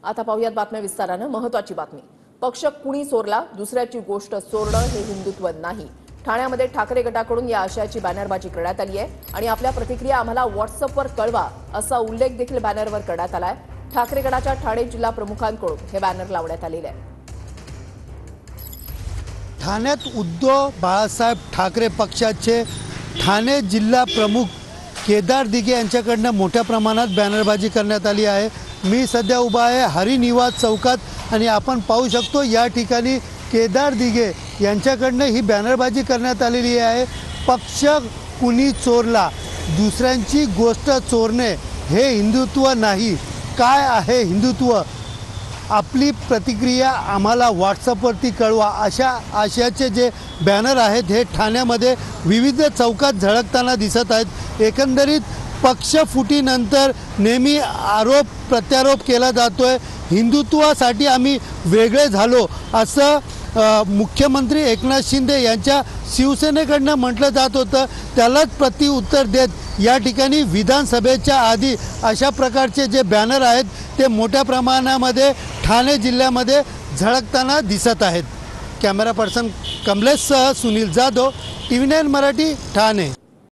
आता पाहूयात बातम्या विस्तारानं। महत्त्वाची बातमी। पक्ष कुणी चोरला, दुसऱ्याची गोष्ट चोरणं हे हिंदुत्व नाही। ठाण्यामध्ये ठाकरे गटाकडून या आशयाची बॅनरबाजी करण्यात आली आहे आणि आपल्या प्रतिक्रिया आम्हाला व्हॉट्सअपवर कळवा असा उल्लेख देखील बॅनरवर करण्यात आलाय। ठाकरे गटाच्या ठाणे जिल्हा प्रमुखांकडून हे बॅनर लावण्यात आलेले आहे। ठाण्यात उद्धव बाळासाहेब ठाकरे पक्षाचे ठाणे जिल्हा प्रमुख केदार दिघे यांच्याकडनं मोठ्या प्रमाणात बॅनरबाजी करण्यात आली आहे। मी सध्या उभा आहे हरिनिवास चौकात आणि आपण पाहू शकतो या ठिकाणी केदार दिघे यांच्याकडनं ही बॅनरबाजी करण्यात आलेली आहे। पक्ष कुणी चोरला, दुसऱ्यांची गोष्ट चोरणे हे हिंदुत्व नाही। काय आहे हिंदुत्व? आपली प्रतिक्रिया आम्हाला व्हॉट्सअपवरती कळवा अशा आशयाचे जे बॅनर आहेत हे ठाण्यामध्ये विविध चौकात झळकताना दिसत आहेत। एकंदरीत पक्षफुटीनंतर नेहमी आरोप प्रत्यारोप केला जातोय, हिंदुत्वासाठी आम्ही वेगळे झालो असं मुख्यमंत्री एकनाथ शिंदे यांच्या शिवसेनेकडनं म्हटलं जात होतं। त्यालाच प्रत्युत्तर देत या ठिकाणी विधानसभेच्या आधी अशा प्रकारचे जे बॅनर आहेत ते मोठ्या प्रमाणामध्ये ठाणे जिल्ह्यामध्ये झळकताना दिसत आहेत। कॅमेरा पर्सन कमलेशसह सुनील जाधव, TV9 मराठी, ठाणे।